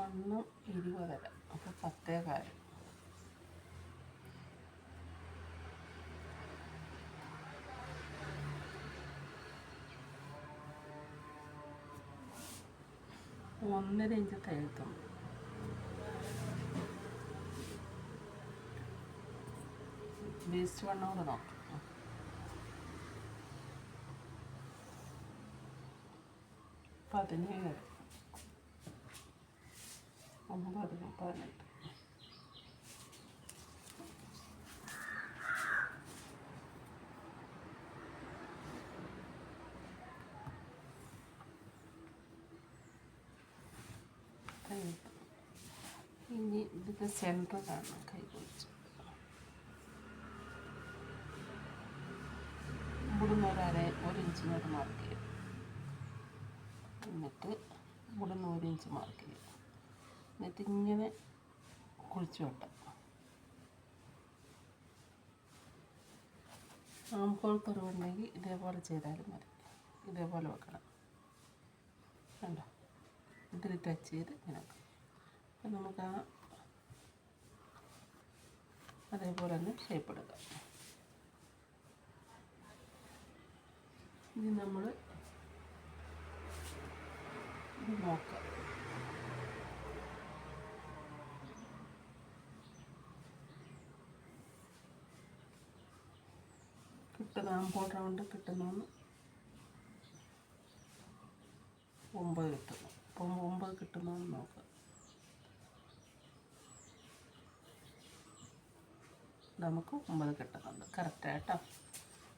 1 20. അപ്പോൾ 10 1.5 inch തയ്യത്തും waste വണ്ണം കൂടെ നോക്കാം. 17 9 18 ഇനി ഇതിൻ്റെ സെൻറ്റർ കാണണം. കൈ കുഴിച്ച് ഇവിടുന്ന് 1 ഇഞ്ചിനോട് മാർക്ക് ചെയ്യും. എന്നിട്ട് ഇവിടുന്ന് 1 ഇഞ്ച് മാർക്ക് ചെയ്യും. എന്നിട്ട് ഇങ്ങനെ കുഴിച്ച് വെട്ടാം. ആംഹോൾ കുറവുണ്ടെങ്കിൽ ഇതേപോലെ ചെയ്താലും മതി. ഇതേപോലെ വെക്കണം. കണ്ടോ? ഇതിൽ ടച്ച് ചെയ്ത് ഇങ്ങനെ വെക്കാം. അപ്പം നമുക്ക് അതേപോലെ തന്നെ ഷേപ്പ് എടുക്കാം. ഇനി നമ്മൾ ഇത് നോക്കാം. കിട്ടുന്ന ആംഹോൾ റൗണ്ട് കിട്ടുന്നതെന്ന് 9 കിട്ടുന്നു. അപ്പം 9 കിട്ടുന്നതെന്ന് നോക്കാം. നമുക്ക് 9 കിട്ടുന്നുണ്ട് കറക്റ്റായിട്ടോ.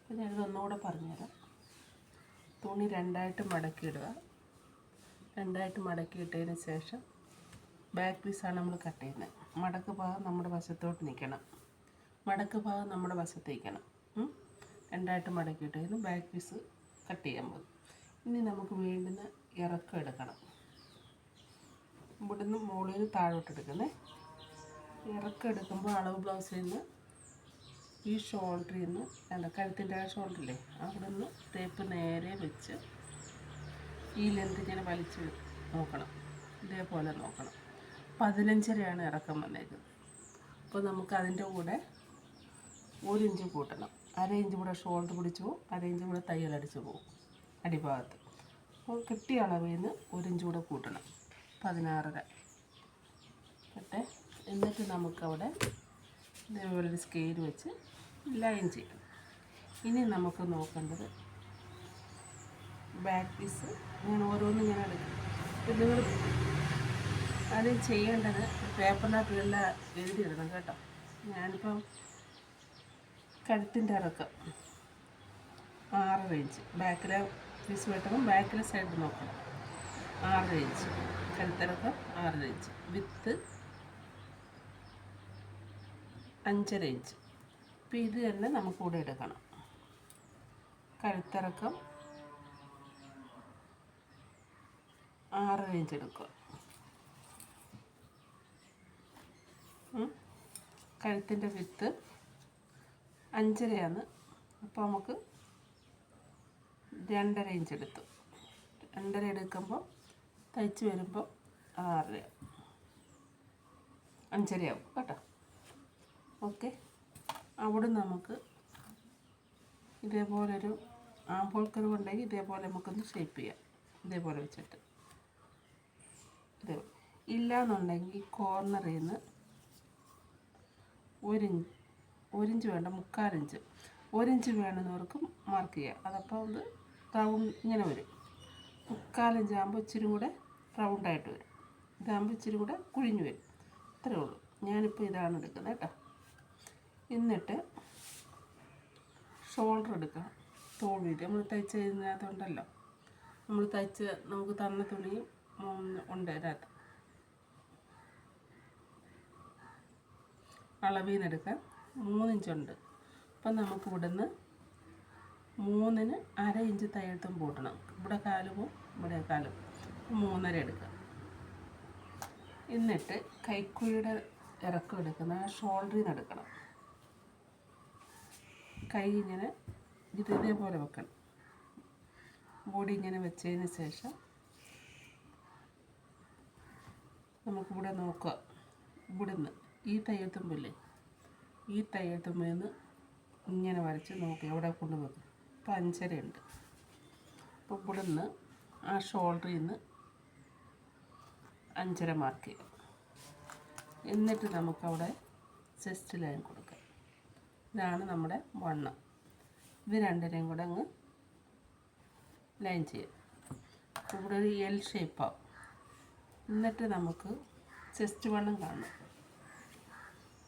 പിന്നെ ഇതൊന്നുകൂടെ പറഞ്ഞുതരാം. തുണി 2ആയിട്ട് മടക്കിയിടുക. 2ആയിട്ട് മടക്കിയിട്ടതിന് ശേഷം ബാക്ക് പീസാണ് നമ്മൾ കട്ട് ചെയ്യുന്നത്. മടക്ക് ഭാഗം നമ്മുടെ വശത്തോട്ട് നിൽക്കണം. മടക്ക് ഭാഗം നമ്മുടെ വശത്ത് നിൽക്കണം. 2ആയിട്ട് മടക്കിയിട്ടതിന് ബാക്ക് പീസ് കട്ട് ചെയ്യാൻ പോകും. ഇനി നമുക്ക് വേണ്ടുന്ന ഇറക്കം എടുക്കണം. ഇവിടുന്ന് മുകളിൽ നിന്ന് താഴോട്ട് എടുക്കുന്നത്. ഇറക്കം എടുക്കുമ്പോൾ അളവ് ബ്ലൗസിൽ നിന്ന് ഈ ഷോൾഡറിൽ നിന്ന് കഴുത്തിൻ്റെ ആ ഷോൾഡറില്ലേ അവിടെ നിന്ന് ടേപ്പ് നേരെ വെച്ച് ഈ ലെന്ത് ഇങ്ങനെ വലിച്ച് നോക്കണം. ഇതേപോലെ നോക്കണം. 15.5 ഇറക്കം വന്നേക്കുന്നത്. അപ്പോൾ നമുക്ക് അതിൻ്റെ കൂടെ 1 ഇഞ്ച് കൂട്ടണം. 1/2 ഇഞ്ച് കൂടെ ഷോൾഡർ പിടിച്ച് പോകും. 1/2 ഇഞ്ച് കൂടെ തയ്യലടിച്ച് പോകും അടിഭാഗത്ത്. അപ്പോൾ കിട്ടിയ അളവിൽ നിന്ന് 1 ഇഞ്ച് കൂടെ കൂട്ടണം. 16.5 കേട്ടെ. എന്നിട്ട് നമുക്കവിടെ ഇതേപോലൊരു സ്കെയിൽ വെച്ച് ലൈൻ ചെയ്യണം. ഇനി നമുക്ക് നോക്കേണ്ടത് ബാക്ക് പീസ്. ഞാൻ ഓരോന്നും ഞാൻ എടുക്കും. ഇപ്പം നിങ്ങൾ അത് ചെയ്യേണ്ടത് പേപ്പറിനകത്ത് എല്ലാം എഴുതിയിടണം കേട്ടോ. ഞാനിപ്പം കഴുത്തിൻ്റെ ഇറക്കം 6 ഇഞ്ച് ബാക്കിലെ പീസ് വെട്ടുമ്പോൾ ബാക്കിലെ സൈഡ് നോക്കണം. 6 ഇഞ്ച് കഴുത്തിറക്കം 6 ഇഞ്ച്. വിത്ത് 5.5 ഇഞ്ച്. അപ്പോൾ ഇത് തന്നെ നമുക്കിവിടെ എടുക്കണം. കഴുത്തിറക്കം 6 ഇഞ്ച് എടുക്കുക. കഴുത്തിൻ്റെ വിത്ത് 5.5 അപ്പോൾ നമുക്ക് 2.5 ഇഞ്ച് എടുത്തു. 2.5 എടുക്കുമ്പോൾ തയ്ച്ച് വരുമ്പോൾ 6 5.5 ആവും കേട്ടോ. ഓക്കെ. അവിടെ നമുക്ക് ഇതേപോലൊരു ആംഹോൾ കർവ് ഉണ്ടെങ്കിൽ ഇതേപോലെ നമുക്കൊന്ന് ഷേപ്പ് ചെയ്യാം. ഇതേപോലെ വെച്ചിട്ട് ഇതേ ഇല്ലയെന്നുണ്ടെങ്കിൽ കോർണറിൽ നിന്ന് 1 ഇഞ്ച് വേണ്ട 3/4 ഇഞ്ച് 1 ഇഞ്ച് വേണമെന്നവർക്ക് മാർക്ക് ചെയ്യാം. അതപ്പോൾ അത് റൗണ്ട് ഇങ്ങനെ വരും. 3/4 ഇഞ്ച് ആകുമ്പോൾ ഇച്ചിരി കൂടെ റൗണ്ടായിട്ട് വരും. ഇതാകുമ്പോൾ ഇച്ചിരി കൂടെ കുഴിഞ്ഞു വരും. അത്രേ ഉള്ളൂ. ഞാനിപ്പോൾ ഇതാണ് എടുക്കുന്നത് കേട്ടോ. എന്നിട്ട് ഷോൾഡർ എടുക്കണം. തോൾ വീതി നമ്മൾ തയ്ച്ച് കഴിഞ്ഞതുണ്ടല്ലോ, നമ്മൾ തയ്ച്ച് നമുക്ക് തന്ന തുണിയും ഉണ്ട് അതിനകത്ത്. അളവിൽ നിന്ന് എടുക്കാൻ 3 ഇഞ്ചുണ്ട്. അപ്പം നമുക്ക് ഇവിടുന്ന് 3-ന് 1/2 ഇഞ്ച് തയ്യൽത്തും കൂട്ടണം. ഇവിടെ കാലും ഇവിടെ കാലും 3.5 എടുക്കുക. എന്നിട്ട് കൈക്കുഴിയുടെ ഇറക്കം എടുക്കുന്ന ആ ഷോൾഡറിൽ നിന്ന് എടുക്കണം. കൈ ഇങ്ങനെ ഇതേപോലെ വെക്കണം. ബോഡി ഇങ്ങനെ വെച്ചതിന് ശേഷം നമുക്കിവിടെ നോക്കുക. ഇവിടുന്ന് ഈ തയ്യൽ തുമ്പില്ലേ, ഈ തയ്യൽ തുമ്പിൽ നിന്ന് ഇങ്ങനെ വരച്ച് നോക്കി എവിടെ കൊണ്ട് വെക്കും. ഇപ്പോൾ 5.5 ഉണ്ട്. അപ്പോൾ ഇവിടുന്ന് ആ ഷോൾഡറിൽ നിന്ന് 5.5 മാർക്ക് ചെയ്യാം. എന്നിട്ട് നമുക്കവിടെ ചെസ്റ്റ് ലൈൻ കൊടുക്കാം. ഇതാണ് നമ്മുടെ വണ്ണം. ഇത് രണ്ടിനെയും കൂടെ അങ്ങ് ലൈൻ ചെയ്യാം. ഇവിടെ ഒരു എൽ ഷേപ്പാവും. എന്നിട്ട് നമുക്ക് ചെസ്റ്റ് വണ്ണം കാണണം,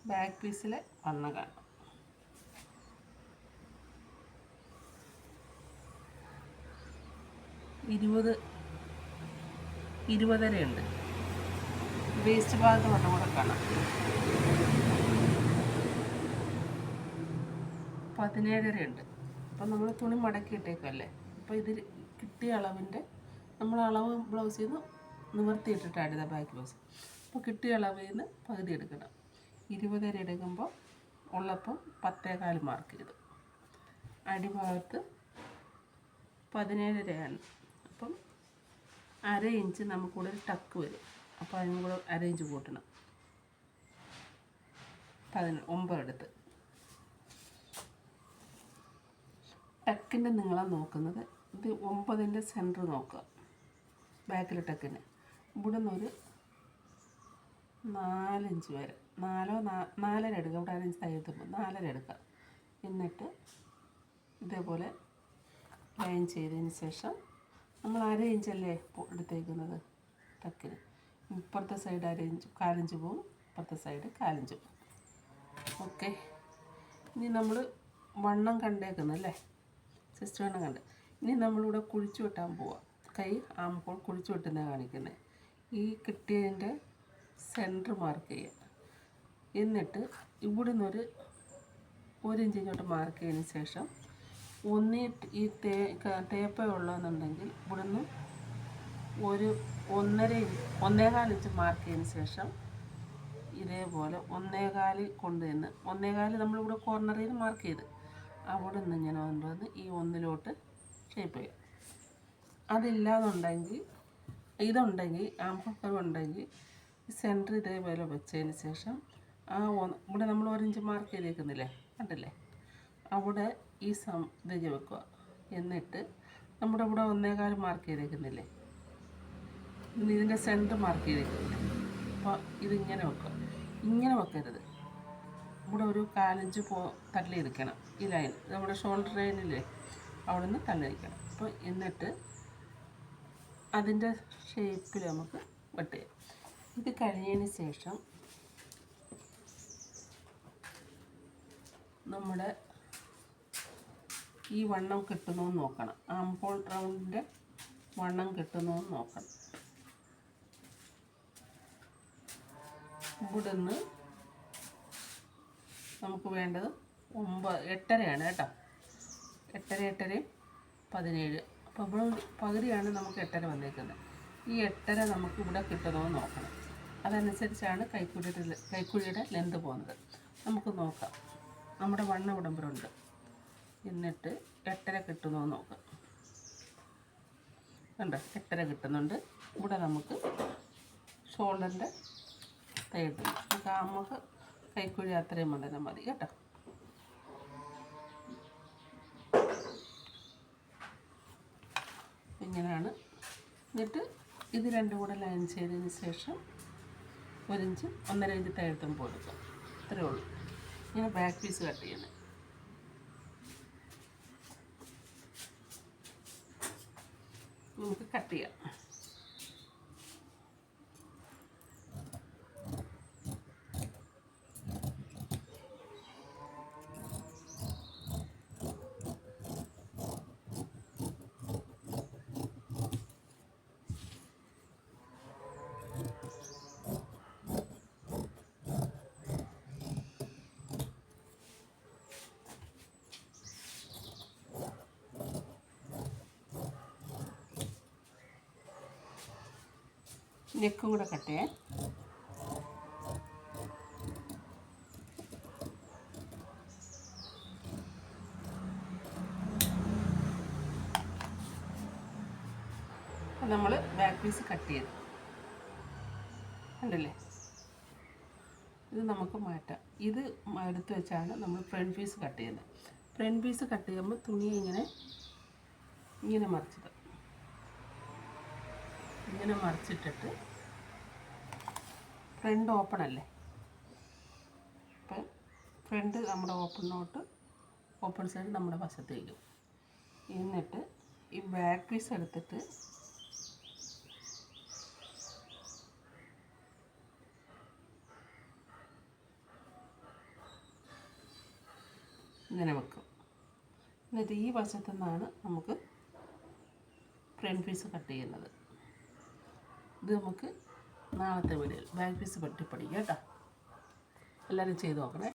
ബാക്ക് പീസിലെ വണ്ണം കാണണം. 20.5 ഉണ്ട്. വേസ്റ്റ് ഭാഗത്ത് വണ്ണം കൂടെ കാണാം. 17.5 ഉണ്ട്. അപ്പം നമ്മൾ തുണി മടക്കി ഇട്ടേക്കല്ലേ. അപ്പോൾ ഇതിൽ കിട്ടിയ അളവിൻ്റെ നമ്മൾ അളവ് ബ്ലൗസിൽ നിന്ന് നിവർത്തിയിട്ടിട്ടാണ് ഇതാ ബാക്ക് ബ്ലൗസ്. അപ്പോൾ കിട്ടിയ അളവിൽ നിന്ന് പകുതി എടുക്കണം. 20.5 എടുക്കുമ്പോൾ ഉള്ളപ്പം 10.25 മാർക്ക് ചെയ്തു. അടിഭാഗത്ത് 17.5 അപ്പം 1/2 ഇഞ്ച് നമുക്കിവിടെ ഒരു ടക്ക് വരും. അപ്പോൾ അതിനും കൂടെ 1/2 ഇഞ്ച് കൂട്ടണം. 9 എടുത്ത് ടക്കിൻ്റെ നീളം നോക്കുന്നത് ഇത് 9ൻ്റെ സെൻറ്റർ നോക്കുക. ബാക്കിലെ ടക്കിന് ഇവിടെ നിന്നൊരു 4 ഇഞ്ച് വരെ, 4.5 എടുക്കുക. ഇവിടെ 1 ഇഞ്ച് തയ്യത്തുമ്പോൾ 4.5 എടുക്കുക. എന്നിട്ട് ഇതേപോലെ ലൈൻ ചെയ്തതിന് ശേഷം നമ്മൾ 1/2 ഇഞ്ചല്ലേ എടുത്തേക്കുന്നത് ടക്കിന്. ഇപ്പുറത്തെ സൈഡ് 1/2 ഇഞ്ച്, 1/4 ഇഞ്ച് പോവും. ഇപ്പുറത്തെ സൈഡ് 1/4 ഇഞ്ച് പോവും. ഓക്കെ. ഇനി നമ്മൾ വണ്ണം കണ്ടേക്കുന്നല്ലേ, ചെസ്റ്റ് വണ്ണം കണ്ട്. ഇനി നമ്മളിവിടെ കുഴിച്ചു വെട്ടാൻ പോവാം. കൈ ആമ്പോൾ കുഴിച്ചു വെട്ടുന്ന കാണിക്കുന്നത്. ഈ കിട്ടിയതിൻ്റെ സെൻറ്റർ മാർക്ക് ചെയ്യുക. എന്നിട്ട് ഇവിടെ നിന്നൊരു 1 ഇഞ്ച് ഇങ്ങോട്ട് മാർക്ക് ചെയ്തതിന് ശേഷം ഈ തേപ്പ ഉള്ളതെന്നുണ്ടെങ്കിൽ ഇവിടെ നിന്ന് ഒരു 1.25 ഇഞ്ച് മാർക്ക് ചെയ്തതിന് ശേഷം ഇതേപോലെ 1.25 കൊണ്ടുവന്ന് 1.25 നമ്മളിവിടെ കോർണറിൽ നിന്ന് മാർക്ക് ചെയ്ത് അവിടെ നിന്ന് ഇങ്ങനെ കൊണ്ടുവന്ന് ഈ 1-ലോട്ട് ഷേപ്പ് ചെയ്യാം. അതില്ലാതുണ്ടെങ്കിൽ ഇതുണ്ടെങ്കിൽ ആംഹോക്കറുണ്ടെങ്കിൽ സെൻറ്റർ ഇതേപോലെ വെച്ചതിന് ശേഷം ഇവിടെ നമ്മൾ 1 ഇഞ്ച് മാർക്ക് ചെയ്തേക്കുന്നില്ലേ, കണ്ടില്ലേ, അവിടെ ഈ ഇത് വെക്കുക. എന്നിട്ട് നമ്മുടെ ഇവിടെ 1.25 മാർക്ക് ചെയ്തേക്കുന്നില്ലേ, ഇതിൻ്റെ സെൻറ്റർ മാർക്ക് ചെയ്തേക്കുന്നില്ലേ. അപ്പോൾ ഇതിങ്ങനെ വെക്കുക. ഇങ്ങനെ വെക്കരുത്. ഇവിടെ ഒരു 1/4 ഇഞ്ച് തള്ളിയിരിക്കണം. ഈ ലൈൻ നമ്മുടെ ഷോൾഡർ ലൈനില്ലേ, അവിടെ നിന്ന് തള്ളിയിരിക്കണം. അപ്പോൾ എന്നിട്ട് അതിൻ്റെ ഷേപ്പിൽ നമുക്ക് വെട്ട് ചെയ്യാം. ഇത് കഴിഞ്ഞതിന് ശേഷം നമ്മുടെ ഈ വണ്ണം കിട്ടുന്നതെന്ന് നോക്കണം. ആംഹോൾ റൗണ്ടിൻ്റെ വണ്ണം കിട്ടുന്നതെന്ന് നോക്കണം. ഇവിടെ നിന്ന് നമുക്ക് വേണ്ടത് 8.5 കേട്ടോ. 8.5 17. അപ്പോൾ ഇവിടെ പകുതിയാണ് നമുക്ക് 8.5 വന്നേക്കുന്നത്. ഈ 8.5 നമുക്ക് ഇവിടെ കിട്ടുന്നതെന്ന് നോക്കണം. അതനുസരിച്ചാണ് കൈക്കുഴിയുടെ ലെന്ത് പോകുന്നത്. നമുക്ക് നോക്കാം. നമ്മുടെ വണ്ണം ഇവിടുമ്പറുണ്ട്. എന്നിട്ട് 8.5 കിട്ടുന്നതെന്ന് നോക്കാം. കണ്ടോ, 8.5 കിട്ടുന്നുണ്ട്. ഇവിടെ നമുക്ക് ഷോൾഡറിൻ്റെ തയ്യൽ നമുക്ക് കൈക്കുഴി അത്രയും കൊണ്ടുവന്നാൽ മതി കേട്ടോ. ഇങ്ങനെയാണ്. എന്നിട്ട് ഇത് രണ്ടും കൂടെ ലൈൻ ചെയ്തതിന് ശേഷം 1 ഇഞ്ച് 1.5 ഇഞ്ച് തയ്യൽത്തുമ്പോൾ കൊടുക്കുക. ഇത്രയേ ഉള്ളൂ. ഇങ്ങനെ ബാക്ക് പീസ് കട്ട് ചെയ്യണം. നമുക്ക് കട്ട് ചെയ്യാം. നെക്കും കൂടെ കട്ട് ചെയ്യാം. നമ്മൾ ബാക്ക് പീസ് കട്ട് ചെയ്തു. ഉണ്ടല്ലേ. ഇത് നമുക്ക് മാറ്റാം. ഇത് എടുത്ത് വെച്ചാണ് നമ്മൾ ഫ്രണ്ട് പീസ് കട്ട് ചെയ്യുന്നത്. ഫ്രണ്ട് പീസ് കട്ട് ചെയ്യുമ്പോൾ തുണി ഇങ്ങനെ മറിച്ചിട്ട് ഇങ്ങനെ മറിച്ചിട്ടിട്ട് ഫ്രണ്ട് ഓപ്പൺ അല്ലേ, അപ്പം ഫ്രണ്ട് നമ്മുടെ ഓപ്പൺ സൈഡ് നമ്മുടെ വശത്തേക്ക്. എന്നിട്ട് ഈ ബാക്ക് പീസ് എടുത്തിട്ട് ഇങ്ങനെ വെക്കും. എന്നിട്ട് ഈ വശത്തു നിന്നാണ് നമുക്ക് ഫ്രണ്ട് പീസ് കട്ട് ചെയ്യുന്നത്. ഇത് നമുക്ക് നാളത്തെ വീഡിയോയിൽ ബാക്ക് പീസ് പഠിക്കാം കേട്ടോ. എല്ലാവരും ചെയ്ത് നോക്കണേ.